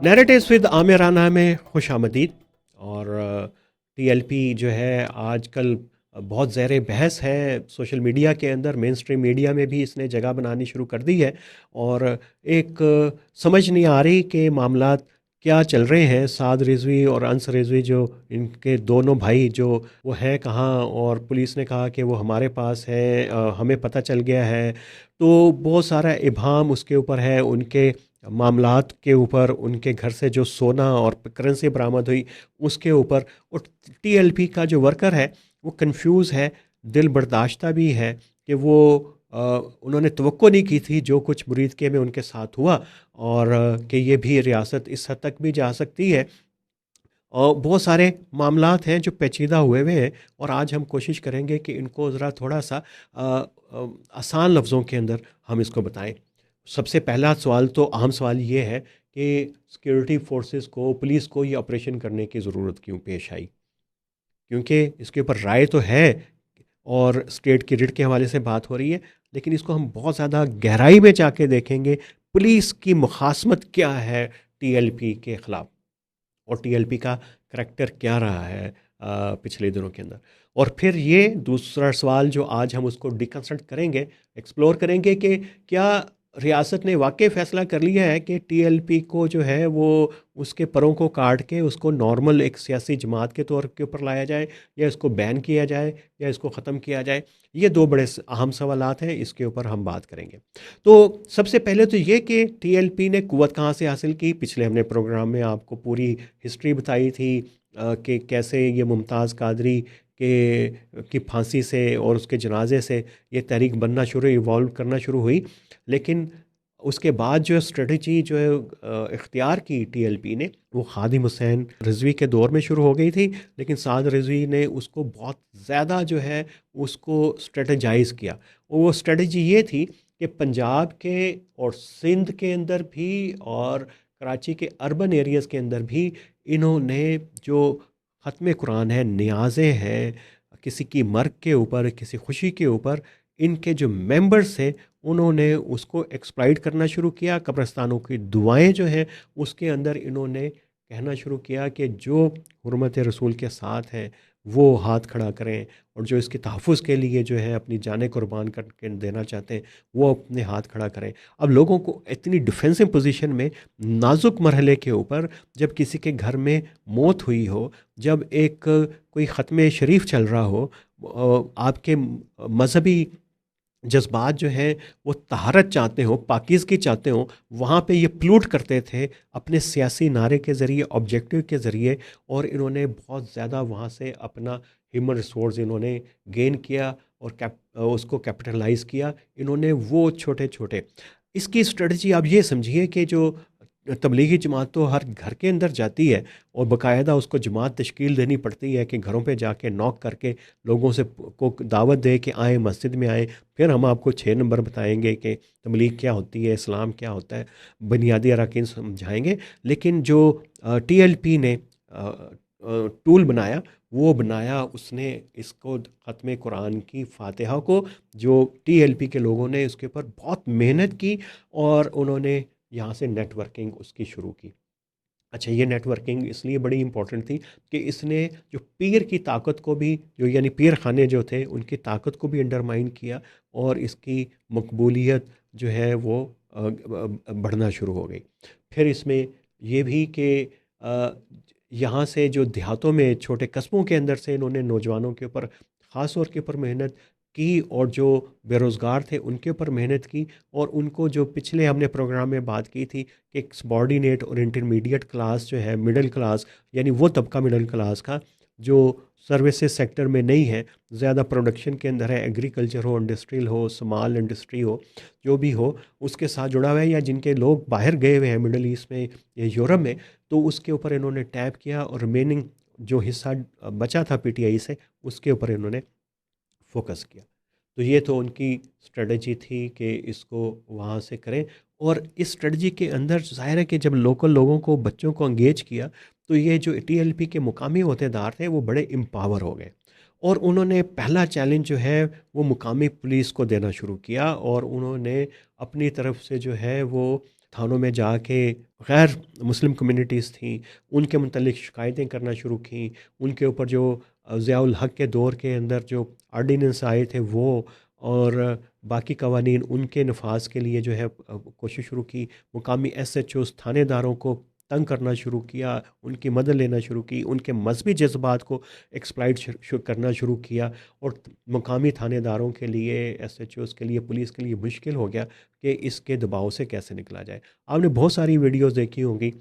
Narratives with Aamir Rana में खुश आमदीद। और टीएलपी जो है आजकल बहुत ज़ेर बहस है सोशल मीडिया के अंदर, मेन स्ट्रीम मीडिया में भी इसने जगह बनानी शुरू कर दी है। और एक समझ नहीं आ रही कि मामलात क्या चल रहे हैं। साद रिजवी और अंस रिजवी जो इनके दोनों भाई जो वो हैं कहाँ, और पुलिस ने कहा कि वो हमारे पास है, हमें पता चल गया है। तो बहुत सारा इबाहम उसके ऊपर है, उनके मामलात के ऊपर, उनके घर से जो सोना और करेंसी बरामद हुई उसके ऊपर। और टीएलपी का जो वर्कर है वो कंफ्यूज है, दिल बर्दाश्ता भी है कि वो उन्होंने तवक्को नहीं की थी जो कुछ मुरीदके में उनके साथ हुआ, और कि ये भी रियासत इस हद तक भी जा सकती है। और बहुत सारे मामलात हैं जो पेचीदा हुए हुए हैं, और आज हम कोशिश करेंगे कि इनको ज़रा थोड़ा सा आसान लफ्ज़ों के अंदर हम इसको बताएं। सबसे पहला सवाल तो अहम सवाल ये है कि सिक्योरिटी फोर्सेस को, पुलिस को ये ऑपरेशन करने की ज़रूरत क्यों पेश आई? क्योंकि इसके ऊपर राय तो है और स्टेट की रिट के हवाले से बात हो रही है, लेकिन इसको हम बहुत ज़्यादा गहराई में जाके देखेंगे। पुलिस की मुखासमत क्या है टीएलपी के ख़िलाफ़, और टीएलपी का करैक्टर क्या रहा है पिछले दिनों के अंदर। और फिर ये दूसरा सवाल जो आज हम उसको डिकन्स्ट्रक्ट करेंगे, एक्सप्लोर करेंगे कि क्या रियासत ने वाकई फ़ैसला कर लिया है कि टीएलपी को जो है वो उसके परों को काट के उसको नॉर्मल एक सियासी जमात के तौर के ऊपर लाया जाए, या इसको बैन किया जाए, या इसको ख़त्म किया जाए। ये दो बड़े अहम सवालात हैं, इसके ऊपर हम बात करेंगे। तो सबसे पहले तो ये कि टीएलपी ने कुव्वत कहाँ से हासिल की। पिछले हमने प्रोग्राम में आपको पूरी हिस्ट्री बताई थी कि कैसे ये मुमताज़ कादरी के की फांसी से और उसके जनाजे से ये तहरीक बनना शुरू, इवॉल्व करना शुरू हुई। लेकिन उसके बाद जो स्ट्रेटजी जो है इख्तियार की टीएलपी ने, वो खादिम हुसैन रिजवी के दौर में शुरू हो गई थी, लेकिन साद रिजवी ने उसको बहुत ज़्यादा जो है उसको स्ट्रेटजाइज़ किया। और वो स्ट्रेटजी ये थी कि पंजाब के और सिंध के अंदर भी और कराची के अर्बन एरियाज़ के अंदर भी इन्होंने जो ख़त्म कुरान है, नियाज़ें हैं, किसी की मर्ग के ऊपर, किसी खुशी के ऊपर, इनके जो मेंबर्स थे उन्होंने उसको एक्सप्लॉइट करना शुरू किया। कब्रस्तानों की दुआएं जो हैं उसके अंदर इन्होंने कहना शुरू किया कि जो हुर्मत रसूल के साथ हैं वो हाथ खड़ा करें, और जो इसके तहफ़्फ़ुज़ के लिए जो है अपनी जानें कुर्बान करके देना चाहते हैं वो अपने हाथ खड़ा करें। अब लोगों को इतनी डिफेंसिव पोजीशन में, नाजुक मरहले के ऊपर, जब किसी के घर में मौत हुई हो, जब एक कोई ख़त्म शरीफ चल रहा हो, आपके मजहबी जज्बात जो हैं वो तहारत चाहते हो, पाकीज़गी चाहते हो, वहाँ पे ये प्लूट करते थे अपने सियासी नारे के ज़रिए, ऑब्जेक्टिव के ज़रिए। और इन्होंने बहुत ज़्यादा वहाँ से अपना ह्यूमन रिसोर्स इन्होंने गेन किया और उसको कैपिटलाइज़ किया। इन्होंने वो छोटे छोटे, इसकी स्ट्रेटजी आप ये समझिए कि जो तबलीगी जमात तो हर घर के अंदर जाती है, और बाकायदा उसको जमात तश्कील देनी पड़ती है कि घरों पे जाके नॉक करके लोगों से को दावत दे कि आए, मस्जिद में आए। फिर हम आपको 6 नंबर बताएंगे कि तबलीग क्या होती है, इस्लाम क्या होता है, बुनियादी अरकान समझाएंगे। लेकिन जो टीएलपी ने टूल बनाया, वो बनाया उसने इसको ख़त्म कुरान की फातिहा को, जो टीएलपी के लोगों ने उसके ऊपर बहुत मेहनत की, और उन्होंने यहाँ से नेटवर्किंग उसकी शुरू की। अच्छा, ये नेटवर्किंग इसलिए बड़ी इंपॉर्टेंट थी कि इसने जो पीर की ताकत को भी, जो यानी पीर खाने जो थे उनकी ताकत को भी अंडरमाइन किया, और इसकी मकबूलियत जो है वो बढ़ना शुरू हो गई। फिर इसमें ये भी कि यहाँ से जो देहातों में, छोटे कस्बों के अंदर से इन्होंने नौजवानों के ऊपर ख़ास तौर के ऊपर मेहनत की, और जो बेरोज़गार थे उनके ऊपर मेहनत की। और उनको जो पिछले हमने प्रोग्राम में बात की थी कि एक सबॉर्डिनेट और इंटरमीडिएट क्लास जो है, मिडिल क्लास, यानी वो तबका मिडिल क्लास का जो सर्विसेज सेक्टर में नहीं है, ज़्यादा प्रोडक्शन के अंदर है, एग्रीकल्चर हो, इंडस्ट्रियल हो, स्मॉल इंडस्ट्री हो, जो भी हो, उसके साथ जुड़ा हुआ है, या जिनके लोग बाहर गए हुए हैं मिडल ईस्ट में या यूरोप में, तो उसके ऊपर इन्होंने टैप किया। और रिमेनिंग जो हिस्सा बचा था पीटीआई से, उसके ऊपर इन्होंने फोकस किया। तो ये तो उनकी स्ट्रेटजी थी कि इसको वहाँ से करें। और इस स्ट्रेटजी के अंदर ज़ाहिर है कि जब लोकल लोगों को, बच्चों को इंगेज किया, तो ये जो टीएलपी के मुकामी अहदेदार थे वो बड़े एम्पावर हो गए, और उन्होंने पहला चैलेंज जो है वो मुकामी पुलिस को देना शुरू किया। और उन्होंने अपनी तरफ से जो है वो थानों में जाके गैर मुस्लिम कम्युनिटीज़ थी, उनके मुतल्लिक शिकायतें करना शुरू की। उनके ऊपर जो ज़ियाउल हक के दौर के अंदर जो ऑर्डिनेंस आए थे वो, और बाकी कवानीन उनके नफाज के लिए जो है कोशिश शुरू की। मुकामी SHOs थानेदारों को तंग करना शुरू किया, उनकी मदद लेना शुरू की, उनके मजहबी जज्बात को एक्सप्लॉइट करना शुरू किया। और मुकामी थानेदारों के लिए, SHOs के लिए, पुलिस के लिए मुश्किल हो गया कि इसके दबाव से कैसे निकला जाए। आपने बहुत सारी वीडियोस देखी होंगी।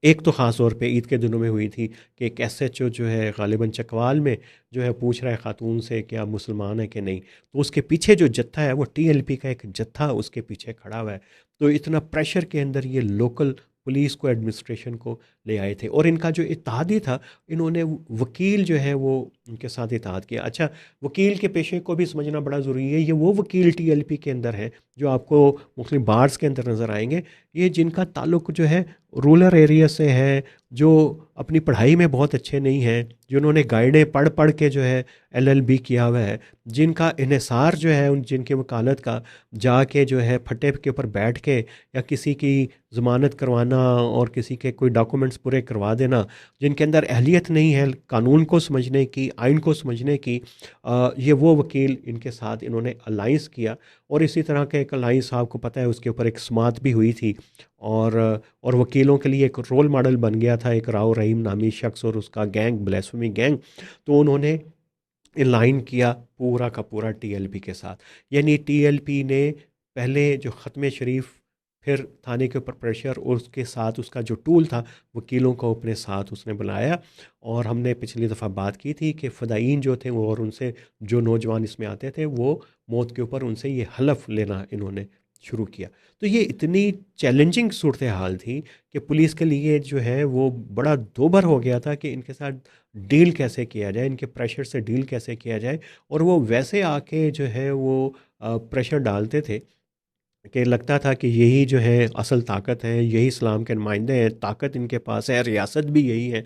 एक तो ख़ास तौर पे ईद के दिनों में हुई थी कि एक SHO जो है गालिबन चकवाल में जो है पूछ रहा है ख़ातून से कि आप मुसलमान हैं कि नहीं, तो उसके पीछे जो जत्था है वो TLP का एक जत्था उसके पीछे खड़ा हुआ है। तो इतना प्रेशर के अंदर ये लोकल पुलिस को, एडमिनिस्ट्रेशन को ले आए थे। और इनका जो इत्तेहादी था, इन्होंने वकील जो है वो उनके साथ इत्तेहाद किया। अच्छा, वकील के पेशे को भी समझना बड़ा ज़रूरी है। ये वो वकील TLP के अंदर है जो आपको मुख्तलिफ बार्स के अंदर नज़र आएंगे, ये जिनका ताल्लुक जो है रूरल एरिया से है, जो अपनी पढ़ाई में बहुत अच्छे नहीं हैं, जिन्होंने गाइडें पढ़ पढ़ के जो है LLB किया हुआ है, जिनका इन्हिसार जो है उन जिनकी वकालत का जाके जो है फटे के ऊपर बैठ के या किसी की ज़मानत करवाना और किसी के कोई डॉक्यूमेंट्स पूरे करवा देना, जिनके अंदर अहलियत नहीं है कानून को समझने की, आइन को समझने की, ये वो वकील इनके साथ इन्होंने अलाइंस किया। और इसी तरह का एक अलाइंस आपको पता है उसके ऊपर एक समात भी हुई थी। और वकीलों के लिए एक रोल मॉडल बन गया था एक राव रहीम नामी शख्स और उसका गैंग, ब्लेस्फेमी गैंग। तो उन्होंने लाइन किया पूरा का पूरा TLP के साथ। यानी TLP ने पहले जो ख़त्म शरीफ, फिर थाने के ऊपर प्रेशर, और उसके साथ उसका जो टूल था वकीलों को अपने साथ उसने बुलाया। और हमने पिछली दफ़ा बात की थी कि फ़दाईन जो थे वो, और उनसे जो नौजवान इसमें आते थे वो मौत के ऊपर उनसे ये हलफ लेना इन्होंने शुरू किया। तो ये इतनी चैलेंजिंग सूरत हाल थी कि पुलिस के लिए जो है वो बड़ा दोभर हो गया था कि इनके साथ डील कैसे किया जाए, इनके प्रेशर से डील कैसे किया जाए। और वो वैसे आके जो है वो प्रेशर डालते थे कि लगता था कि यही जो है असल ताकत है, यही इस्लाम के नुमाइंदे हैं, ताकत इनके पास है, रियासत भी यही है।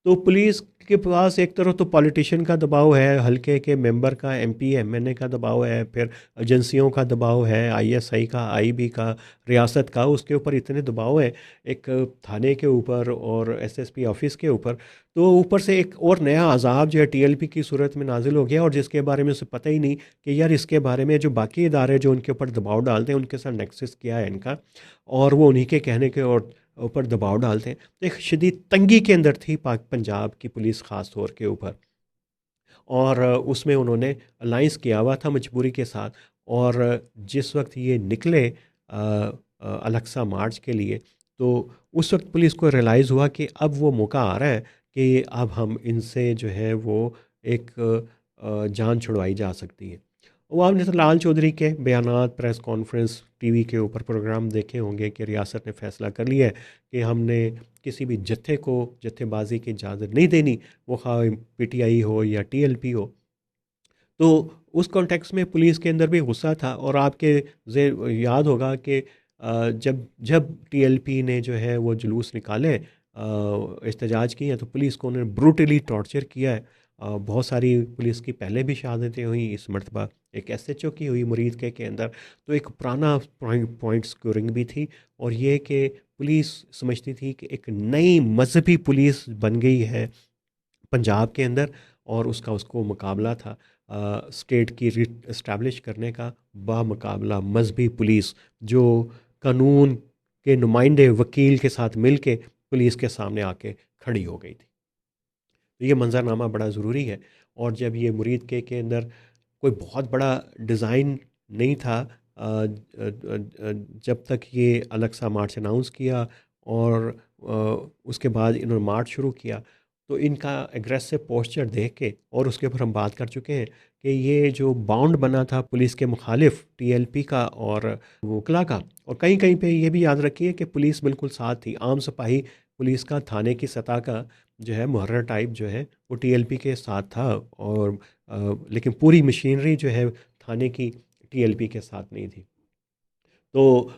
तो पुलिस के पास एक तरफ तो पॉलिटिशियन का दबाव है, हल्के के मेंबर का, MP MNA का दबाव है, फिर एजेंसियों का दबाव है, ISI का, IB का, रियासत का, उसके ऊपर इतने दबाव है एक थाने के ऊपर और SSP ऑफिस के ऊपर। तो ऊपर से एक और नया अजाब जो है TLP की सूरत में नाजिल हो गया, और जिसके बारे में उसे पता ही नहीं कि यार इसके बारे में जो बाकी इदारे जो उनके ऊपर दबाव डालते हैं उनके साथ नेक्सस क्या है इनका, और वो उन्हीं के कहने के और ऊपर दबाव डालते हैं। तो एक शदीद तंगी के अंदर थी पाक पंजाब की पुलिस ख़ास तौर के ऊपर। और उसमें उन्होंने अलाइंस किया हुआ था मजबूरी के साथ। और जिस वक्त ये निकले अलेक्सा मार्च के लिए, तो उस वक्त पुलिस को रियलाइज़ हुआ कि अब वो मौका आ रहा है कि अब हम इनसे जो है वो एक जान छुड़वाई जा सकती है। वो आपने तो लाल चौधरी के बयानात, प्रेस कॉन्फ्रेंस, टीवी के ऊपर प्रोग्राम देखे होंगे कि रियासत ने फ़ैसला कर लिया है कि हमने किसी भी जत्थे को जत्थेबाजी की इजाज़त नहीं देनी, वो खा PTI हो या TLP हो। तो उस कॉन्टेक्स्ट में पुलिस के अंदर भी गुस्सा था। और आपके याद होगा कि जब जब TLP ने जो है वो जुलूस निकाले, एहतजाज किए हैं, तो पुलिस को उन्होंने ब्रूटली टॉर्चर किया है। बहुत सारी पुलिस की पहले भी शहादतें हुई, इस मरतबा एक SHO की हुई मुरीद के अंदर। तो एक पुराना पॉइंट स्कोरिंग भी थी। और ये कि पुलिस समझती थी कि एक नई मजहबी पुलिस बन गई है पंजाब के अंदर, और उसका उसको मुकाबला था स्टेट की इस्टेब्लिश करने का, बामुकाबला मजहबी पुलिस जो कानून के नुमाइंदे वकील के साथ मिल के पुलिस के सामने आके खड़ी हो गई थी। तो ये मंजरनामा बड़ा ज़रूरी है। और जब ये मुरीद के अंदर कोई बहुत बड़ा डिज़ाइन नहीं था, जब तक ये अलग सा मार्च अनाउंस किया और उसके बाद इन्होंने मार्च शुरू किया, तो इनका एग्रेसिव पोस्चर देख के, और उसके ऊपर हम बात कर चुके हैं कि ये जो बाउंड बना था पुलिस के मुखालिफ TLP का और वकला का। और कहीं कहीं पे ये भी याद रखिए कि पुलिस बिल्कुल साथ थी, आम सिपाही पुलिस का थाने की सतह का जो है मुहर्र टाइप जो है वो TLP के साथ था। और लेकिन पूरी मशीनरी जो है थाने की TLP के साथ नहीं थी। तो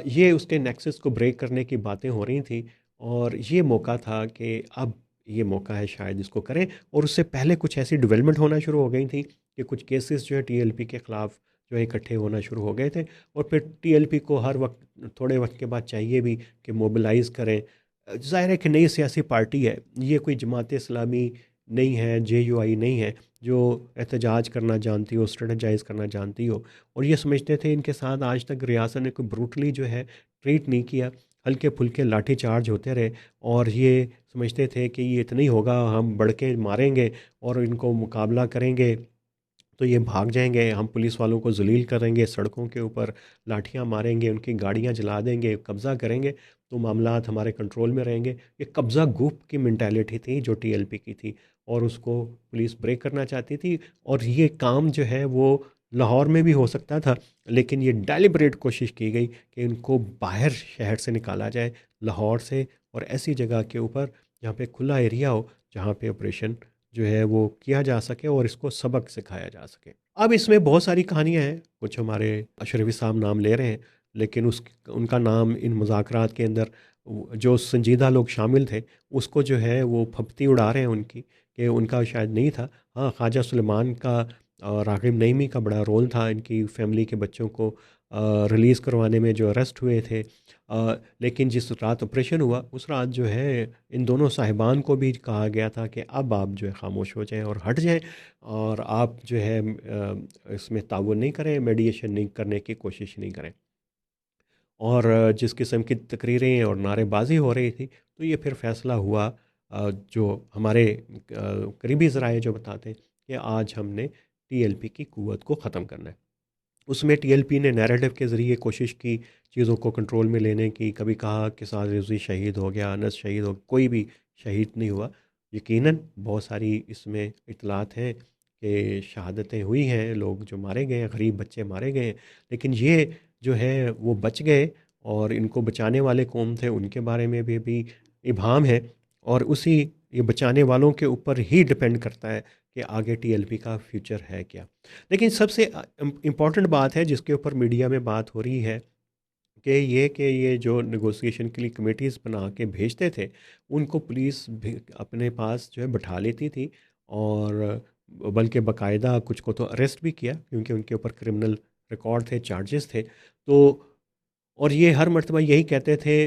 ये उसके नेक्सस को ब्रेक करने की बातें हो रही थी। और ये मौका था कि अब ये मौका है शायद इसको करें। और उससे पहले कुछ ऐसी डेवलपमेंट होना शुरू हो गई थी कि कुछ केसेस जो है TLP के ख़िलाफ़ जो है इकट्ठे होना शुरू हो गए थे। और फिर टीएलपी को हर वक्त थोड़े वक्त के बाद चाहिए भी कि मोबिलाइज़ करें। ज़ाहिर है कि नई सियासी पार्टी है, ये कोई जमात इस्लामी नहीं है, जेयूआई नहीं है जो एहतजाज करना जानती हो, स्ट्रेटजाइज करना जानती हो। और ये समझते थे इनके साथ आज तक रियासत ने कोई ब्रूटली जो है ट्रीट नहीं किया, हल्के फुल्के लाठी चार्ज होते रहे। और ये समझते थे कि ये इतना ही होगा, हम बढ़ के मारेंगे और इनको मुकाबला करेंगे तो ये भाग जाएंगे, हम पुलिस वालों को जलील करेंगे, सड़कों के ऊपर लाठियां मारेंगे, उनकी गाड़ियां जला देंगे, कब्ज़ा करेंगे तो मामलात हमारे कंट्रोल में रहेंगे। ये कब्ज़ा ग्रुप की मेंटालिटी थी जो टीएलपी की थी, और उसको पुलिस ब्रेक करना चाहती थी। और ये काम जो है वो लाहौर में भी हो सकता था, लेकिन ये डेलिब्रेट कोशिश की गई कि इनको बाहर शहर से निकाला जाए, लाहौर से, और ऐसी जगह के ऊपर जहाँ पे खुला एरिया हो, जहाँ पे ऑपरेशन जो है वो किया जा सके और इसको सबक सिखाया जा सके। अब इसमें बहुत सारी कहानियाँ हैं, कुछ हमारे अशरफी साहब नाम ले रहे हैं, लेकिन उनका नाम इन मुज़ाकरात के अंदर जो संजीदा लोग शामिल थे उसको जो है वो फप्ती उड़ा रहे हैं उनकी, कि उनका शायद नहीं था। हाँ, ख्वाजा सुलेमान का और रागिब नईमी का बड़ा रोल था इनकी फैमिली के बच्चों को रिलीज़ करवाने में, जो अरेस्ट हुए थे। लेकिन जिस रात ऑपरेशन हुआ उस रात जो है इन दोनों साहिबान को भी कहा गया था कि अब आप जो है ख़ामोश हो जाएं और हट जाएं, और आप जो है इसमें ताउन नहीं करें, मेडिएशन नहीं करने की कोशिश नहीं करें। और जिस किस्म की तकरीरें और नारेबाजी हो रही थी, तो ये फिर फ़ैसला हुआ, जो हमारे करीबी ज़राए जो बताते हैं कि आज हमने टीएलपी की क़ुव्वत को ख़त्म करना है। उसमें टीएलपी ने नैरेटिव के ज़रिए कोशिश की चीज़ों को कंट्रोल में लेने की। कभी कहा कि साद रिजवी शहीद हो गया, अनस शहीद हो, कोई भी शहीद नहीं हुआ। यकीनन बहुत सारी इसमें इतलात हैं कि शहादतें हुई हैं, लोग जो मारे गए हैं, गरीब बच्चे मारे गए हैं, लेकिन ये जो है वो बच गए, और इनको बचाने वाले कौन थे उनके बारे में भी अभी इबाम है। और उसी ये बचाने वालों के ऊपर ही डिपेंड करता है कि आगे टीएलपी का फ्यूचर है क्या। लेकिन सबसे इम्पॉर्टेंट बात है जिसके ऊपर मीडिया में बात हो रही है कि ये जो नेगोशिएशन के लिए कमेटीज़ बना के भेजते थे, उनको पुलिस भी अपने पास जो है बिठा लेती थी, और बल्कि बाकायदा कुछ को तो अरेस्ट भी किया क्योंकि उनके ऊपर क्रिमिनल रिकॉर्ड थे, चार्जेस थे। तो और ये हर मर्तबा यही कहते थे,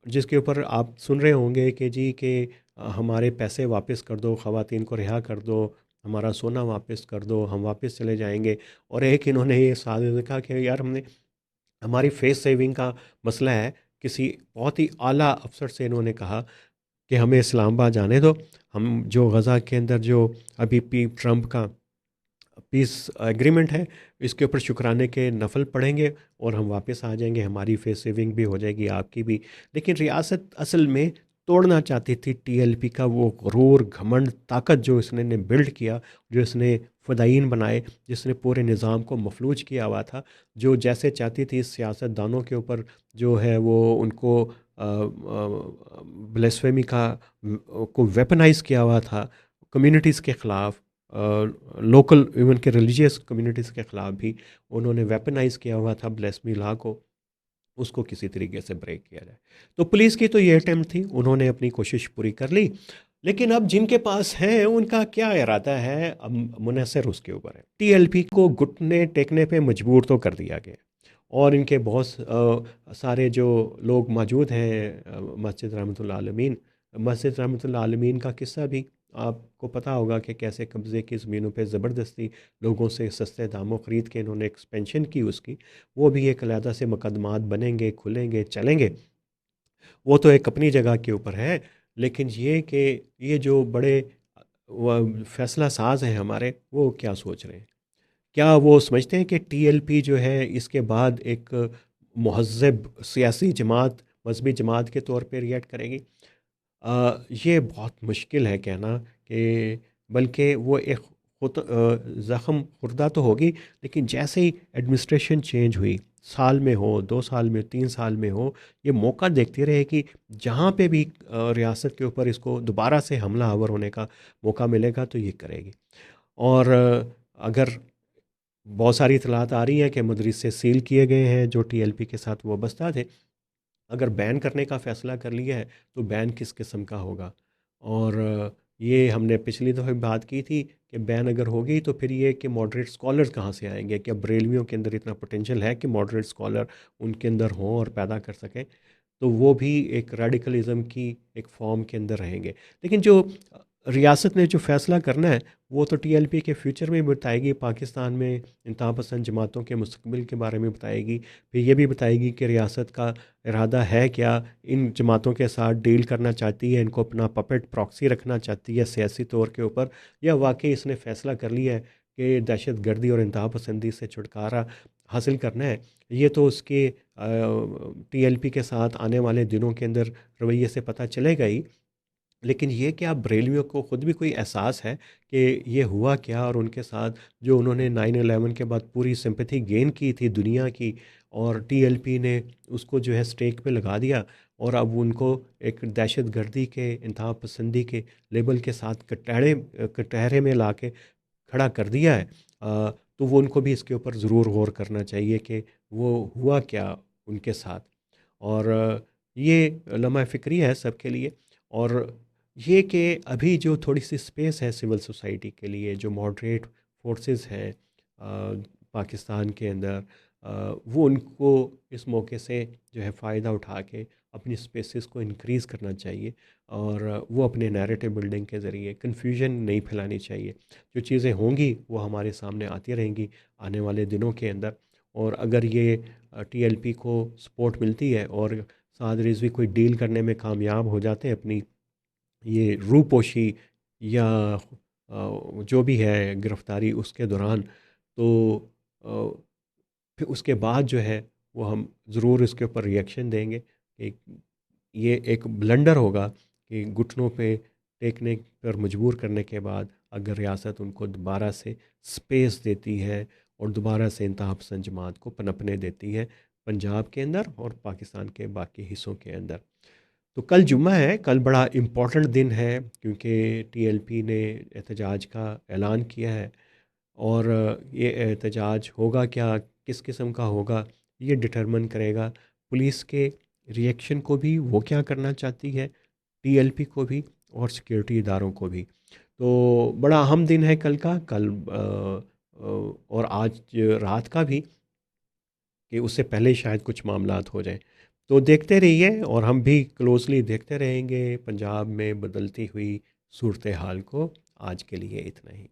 जिसके ऊपर आप सुन रहे होंगे कि जी के हमारे पैसे वापस कर दो, ख़वातीन को रिहा कर दो, हमारा सोना वापस कर दो, हम वापस चले जाएंगे। और एक इन्होंने ये साथ कहा कि यार हमने हमारी फेस सेविंग का मसला है। किसी बहुत ही आला अफसर से इन्होंने कहा कि हमें इस्लामाबाद जाने दो, हम जो गज़ा के अंदर जो अभी ट्रंप का पीस एग्रीमेंट है, इसके ऊपर शुक्राने के नफल पढ़ेंगे और हम वापस आ जाएंगे, हमारी फेस सेविंग भी हो जाएगी, आपकी भी। लेकिन रियासत असल में तोड़ना चाहती थी टीएलपी का वो गुरूर, घमंड, ताकत जो इसने ने बिल्ड किया, जो इसने फ़दायीन बनाए, जिसने पूरे निज़ाम को मफलूज किया हुआ था, जो जैसे चाहती थी सियासतदानों के ऊपर जो है वो उनको ब्लेसफेमी का को वेपनाइज किया हुआ था, कम्युनिटीज़ के ख़िलाफ़, लोकल इवन के रिलीजियस कम्युनिटीज़ के ख़िलाफ़ भी उन्होंने वेपनाइज़ किया हुआ था ब्लेसमी लॉ को, उसको किसी तरीके से ब्रेक किया जाए। तो पुलिस की तो ये अटेम्प्ट थी, उन्होंने अपनी कोशिश पूरी कर ली। लेकिन अब जिनके पास है उनका क्या इरादा है, अब मुनहसर उसके ऊपर है। टीएलपी को घुटने टेकने पे मजबूर तो कर दिया गया, और इनके बहुत सारे जो लोग मौजूद हैं मस्जिद रहमतुल्लाह आलमीन, मस्जिद रहमतुल्लाह आलमीन का किस्सा भी आपको पता होगा कि कैसे कब्ज़े की ज़मीनों पे ज़बरदस्ती लोगों से सस्ते दामों ख़रीद के इन्होंने एक्सपेंशन की उसकी। वो भी एक अलहदा से मुकदमात बनेंगे, खुलेंगे, चलेंगे, वो तो एक अपनी जगह के ऊपर है। लेकिन ये कि ये जो बड़े फैसला साज हैं हमारे, वो क्या सोच रहे हैं? क्या वो समझते हैं कि टीएलपी जो है इसके बाद एक महज़्ज़ब सियासी जमात, मज़हबी जमात के तौर पे रिएक्ट करेगी? ये बहुत मुश्किल है कहना कि, बल्कि वो एक खुद ज़ख़्म खुर्दा तो होगी, लेकिन जैसे ही एडमिनिस्ट्रेशन चेंज हुई, साल में हो, 2 साल में, 3 साल में हो, ये मौका देखती रहे कि जहाँ पे भी रियासत के ऊपर इसको दोबारा से हमला आवर होने का मौका मिलेगा तो ये करेगी। और अगर बहुत सारी इतलात आ रही हैं कि मदरसे सील किए गए हैं जो टीएलपी के साथ वाबस्ता थे। अगर बैन करने का फ़ैसला कर लिया है तो बैन किस किस्म का होगा, और ये हमने पिछली दफ़ा भी बात की थी कि बैन अगर हो गई तो फिर ये कि मॉडरेट स्कॉलर्स कहाँ से आएंगे, क्या बरेलवियों के अंदर इतना पोटेंशियल है कि मॉडरेट स्कॉलर उनके अंदर हों और पैदा कर सकें, तो वो भी एक रेडिकलिज़म की एक फॉर्म के अंदर रहेंगे। लेकिन जो रियासत ने जो फ़ैसला करना है वो तो टीएलपी के फ्यूचर में बताएगी, पाकिस्तान में इंतहा पसंद जमातों के मुस्तकबिल के बारे में बताएगी। फिर ये भी बताएगी कि रियासत का इरादा है क्या, इन जमातों के साथ डील करना चाहती है, इनको अपना पपेट प्रॉक्सी रखना चाहती है सियासी तौर के ऊपर, या वाकई इसने फ़ैसला कर लिया है कि दहशत गर्दी और इंतहा पसंदी से छुटकारा हासिल करना है। ये तो उसके टीएलपी के साथ आने वाले दिनों के अंदर रवैये से पता चलेगा ही। लेकिन ये कि आप बरेलवियों को ख़ुद भी कोई एहसास है कि ये हुआ क्या, और उनके साथ जो उन्होंने 9/11 के बाद पूरी सिंपैथी गेन की थी दुनिया की, और टीएलपी ने उसको जो है स्टेक पे लगा दिया, और अब उनको एक दहशत गर्दी के इंतहा पसंदी के लेबल के साथ कटहरे में ला के खड़ा कर दिया है। तो वो उनको भी इसके ऊपर ज़रूर गौर करना चाहिए कि वो हुआ क्या उनके साथ। और ये लम्हा फ़िक्री है सबके लिए। और ये कि अभी जो थोड़ी सी स्पेस है सिविल सोसाइटी के लिए, जो मॉडरेट फोर्सेस हैं पाकिस्तान के अंदर, वो उनको इस मौके से जो है फ़ायदा उठा के अपनी स्पेसेस को इंक्रीज़ करना चाहिए, और वो अपने नैरेटिव बिल्डिंग के ज़रिए कन्फ्यूजन नहीं फैलानी चाहिए। जो चीज़ें होंगी वो हमारे सामने आती रहेंगी आने वाले दिनों के अंदर। और अगर ये टीएलपी को सपोर्ट मिलती है और साद रिजवी कोई डील करने में कामयाब हो जाते हैं अपनी ये रूपोशी या जो भी है गिरफ्तारी उसके दौरान, तो फिर उसके बाद जो है वो हम ज़रूर इसके ऊपर रिएक्शन देंगे कि ये एक ब्लंडर होगा कि घुटनों पे टेकने पर मजबूर करने के बाद अगर रियासत उनको दोबारा से स्पेस देती है और दोबारा से इंतहा पसंद जमात को पनपने देती है पंजाब के अंदर और पाकिस्तान के बाकी हिस्सों के अंदर। तो कल जुम्मा है, कल बड़ा इम्पोर्टेंट दिन है क्योंकि टीएलपी ने एहतजाज का ऐलान किया है। और ये एहतजाज होगा क्या, किस किस्म का होगा, ये डिटरमिन करेगा पुलिस के रिएक्शन को भी, वो क्या करना चाहती है, टीएलपी को भी और सिक्योरिटी इदारों को भी। तो बड़ा अहम दिन है कल का, कल और आज रात का भी, कि उससे पहले ही शायद कुछ मामलात हो जाएं। तो देखते रहिए और हम भी क्लोजली देखते रहेंगे पंजाब में बदलती हुई सूरत हाल को। आज के लिए इतना ही।